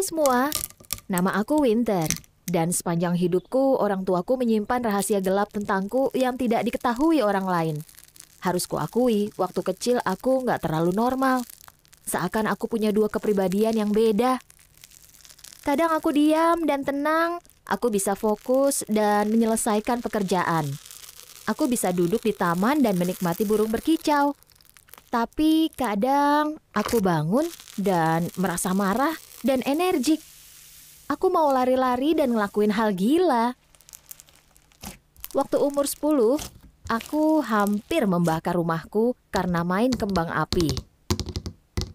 Halo semua, nama aku Winter. Dan sepanjang hidupku, orang tuaku menyimpan rahasia gelap tentangku yang tidak diketahui orang lain. Harus kuakui, waktu kecil aku nggak terlalu normal. Seakan aku punya dua kepribadian yang beda. Kadang aku diam dan tenang, aku bisa fokus dan menyelesaikan pekerjaan. Aku bisa duduk di taman dan menikmati burung berkicau. Tapi kadang aku bangun dan merasa marah dan energik. Aku mau lari-lari dan ngelakuin hal gila. Waktu umur 10, aku hampir membakar rumahku karena main kembang api.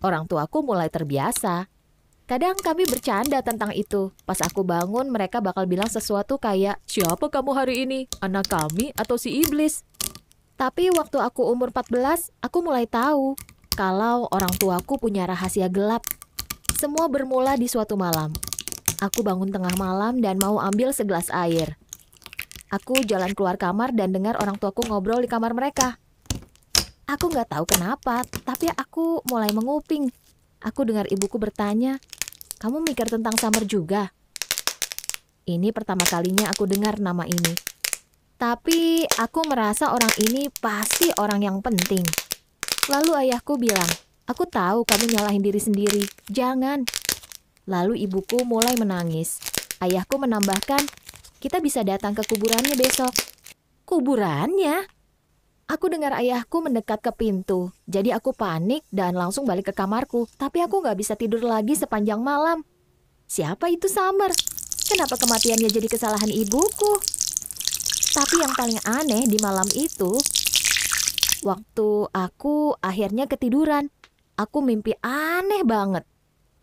Orang tuaku mulai terbiasa. Kadang kami bercanda tentang itu. Pas aku bangun, mereka bakal bilang sesuatu kayak, "Siapa kamu hari ini? Anak kami atau si iblis?" Tapi waktu aku umur 14, aku mulai tahu kalau orang tuaku punya rahasia gelap. Semua bermula di suatu malam. Aku bangun tengah malam dan mau ambil segelas air. Aku jalan keluar kamar dan dengar orang tuaku ngobrol di kamar mereka. Aku nggak tahu kenapa, tapi aku mulai menguping. Aku dengar ibuku bertanya, "Kamu mikir tentang Summer juga?" Ini pertama kalinya aku dengar nama ini. Tapi aku merasa orang ini pasti orang yang penting. Lalu ayahku bilang, "Aku tahu kamu nyalahin diri sendiri. Jangan." Lalu ibuku mulai menangis. Ayahku menambahkan, "Kita bisa datang ke kuburannya besok." Kuburannya? Aku dengar ayahku mendekat ke pintu. Jadi aku panik dan langsung balik ke kamarku. Tapi aku nggak bisa tidur lagi sepanjang malam. Siapa itu Summer? Kenapa kematiannya jadi kesalahan ibuku? Tapi yang paling aneh di malam itu, waktu aku akhirnya ketiduran, aku mimpi aneh banget.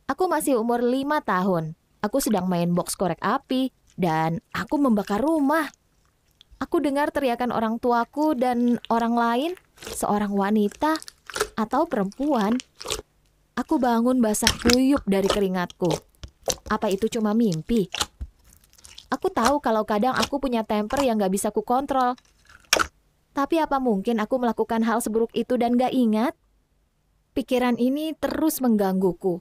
Aku masih umur 5 tahun. Aku sedang main box korek api dan aku membakar rumah. Aku dengar teriakan orang tuaku dan orang lain, seorang wanita atau perempuan. Aku bangun basah kuyup dari keringatku. Apa itu cuma mimpi? Aku tahu kalau kadang aku punya temper yang gak bisa kukontrol. Tapi apa mungkin aku melakukan hal seburuk itu dan gak ingat? Pikiran ini terus menggangguku.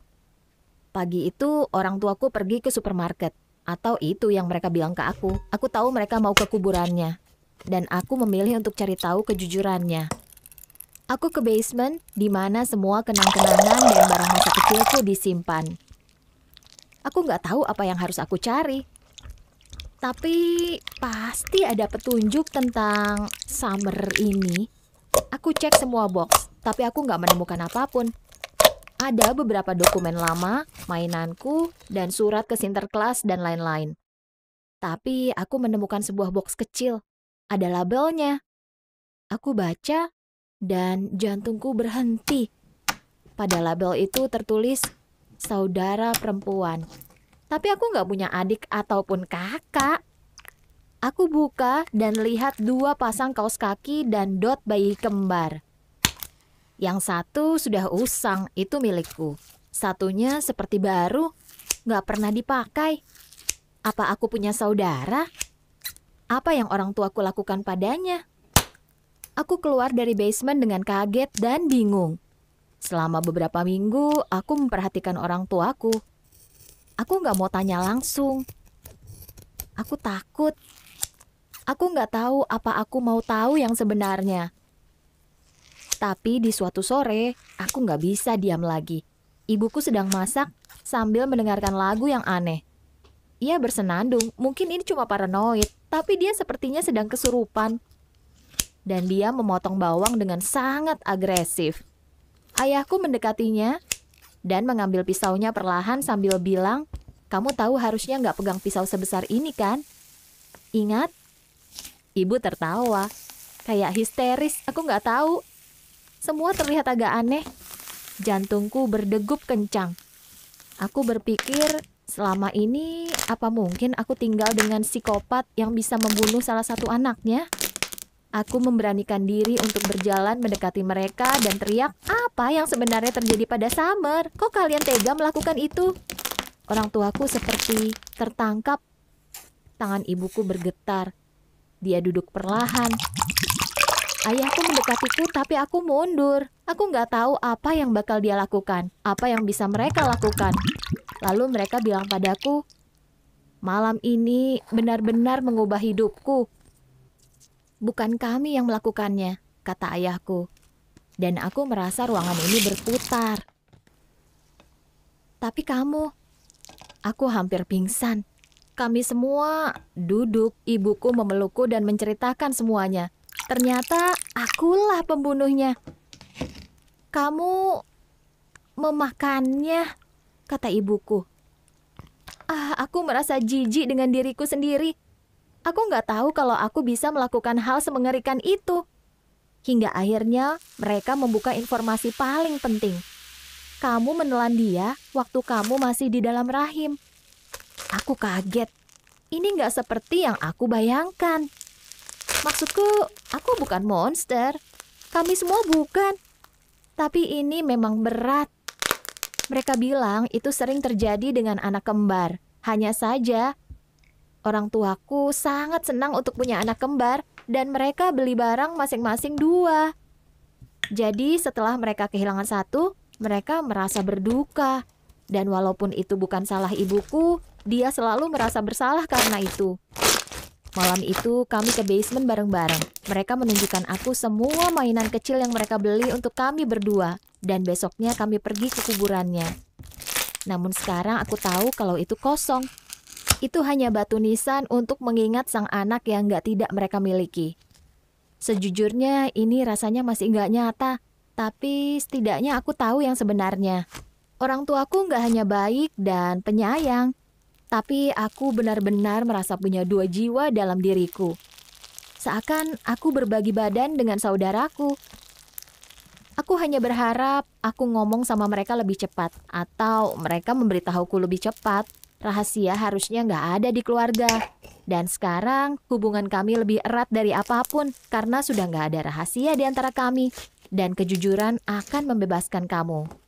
Pagi itu orang tuaku pergi ke supermarket. Atau itu yang mereka bilang ke aku. Aku tahu mereka mau ke kuburannya. Dan aku memilih untuk cari tahu kejujurannya. Aku ke basement di mana semua kenang-kenangan dan barang masa kecilku disimpan. Aku nggak tahu apa yang harus aku cari. Tapi pasti ada petunjuk tentang Summer ini. Aku cek semua box, tapi aku nggak menemukan apapun. Ada beberapa dokumen lama, mainanku, dan surat ke Sinterklas dan lain-lain. Tapi aku menemukan sebuah box kecil. Ada labelnya. Aku baca dan jantungku berhenti. Pada label itu tertulis saudara perempuan. Tapi aku nggak punya adik ataupun kakak. Aku buka dan lihat 2 pasang kaos kaki dan dot bayi kembar. Yang satu sudah usang, itu milikku. Satunya seperti baru, nggak pernah dipakai. Apa aku punya saudara? Apa yang orang tuaku lakukan padanya? Aku keluar dari basement dengan kaget dan bingung. Selama beberapa minggu, aku memperhatikan orang tuaku. Aku nggak mau tanya langsung. Aku takut. Aku nggak tahu apa aku mau tahu yang sebenarnya. Tapi di suatu sore, aku nggak bisa diam lagi. Ibuku sedang masak sambil mendengarkan lagu yang aneh. Ia bersenandung, mungkin ini cuma paranoid, tapi dia sepertinya sedang kesurupan. Dan dia memotong bawang dengan sangat agresif. Ayahku mendekatinya dan mengambil pisaunya perlahan sambil bilang, "Kamu tahu harusnya nggak pegang pisau sebesar ini kan? Ingat?" Ibu tertawa, kayak histeris, aku nggak tahu. Semua terlihat agak aneh. Jantungku berdegup kencang. Aku berpikir, selama ini apa mungkin aku tinggal dengan psikopat yang bisa membunuh salah satu anaknya? Aku memberanikan diri untuk berjalan mendekati mereka dan teriak, "Apa yang sebenarnya terjadi pada Summer? Kok kalian tega melakukan itu?" Orang tuaku seperti tertangkap. Tangan ibuku bergetar. Dia duduk perlahan. Ayahku mendekatiku tapi aku mundur. Aku nggak tahu apa yang bakal dia lakukan, apa yang bisa mereka lakukan. Lalu mereka bilang padaku, malam ini benar-benar mengubah hidupku. Bukan kami yang melakukannya, kata ayahku. Dan aku merasa ruangan ini berputar. Tapi kamu, aku hampir pingsan. Kami semua duduk, ibuku memelukku dan menceritakan semuanya. Ternyata akulah pembunuhnya. Kamu memakannya, kata ibuku. Aku merasa jijik dengan diriku sendiri. Aku nggak tahu kalau aku bisa melakukan hal semengerikan itu. Hingga akhirnya mereka membuka informasi paling penting. Kamu menelan dia waktu kamu masih di dalam rahim. Aku kaget. Ini nggak seperti yang aku bayangkan. Maksudku, aku bukan monster. Kami semua bukan. Tapi ini memang berat. Mereka bilang itu sering terjadi dengan anak kembar. Hanya saja, orang tuaku sangat senang untuk punya anak kembar dan mereka beli barang masing-masing 2. Jadi setelah mereka kehilangan 1, mereka merasa berduka. Dan walaupun itu bukan salah ibuku, dia selalu merasa bersalah karena itu. Malam itu kami ke basement bareng-bareng. Mereka menunjukkan aku semua mainan kecil yang mereka beli untuk kami berdua. Dan besoknya kami pergi ke kuburannya. Namun sekarang aku tahu kalau itu kosong. Itu hanya batu nisan untuk mengingat sang anak yang tidak mereka miliki. Sejujurnya ini rasanya masih nggak nyata. Tapi setidaknya aku tahu yang sebenarnya. Orang tuaku nggak hanya baik dan penyayang. Tapi aku benar-benar merasa punya 2 jiwa dalam diriku. Seakan aku berbagi badan dengan saudaraku. Aku hanya berharap aku ngomong sama mereka lebih cepat. Atau mereka memberitahuku lebih cepat. Rahasia harusnya nggak ada di keluarga. Dan sekarang hubungan kami lebih erat dari apapun. Karena sudah nggak ada rahasia di antara kami. Dan kejujuran akan membebaskan kamu.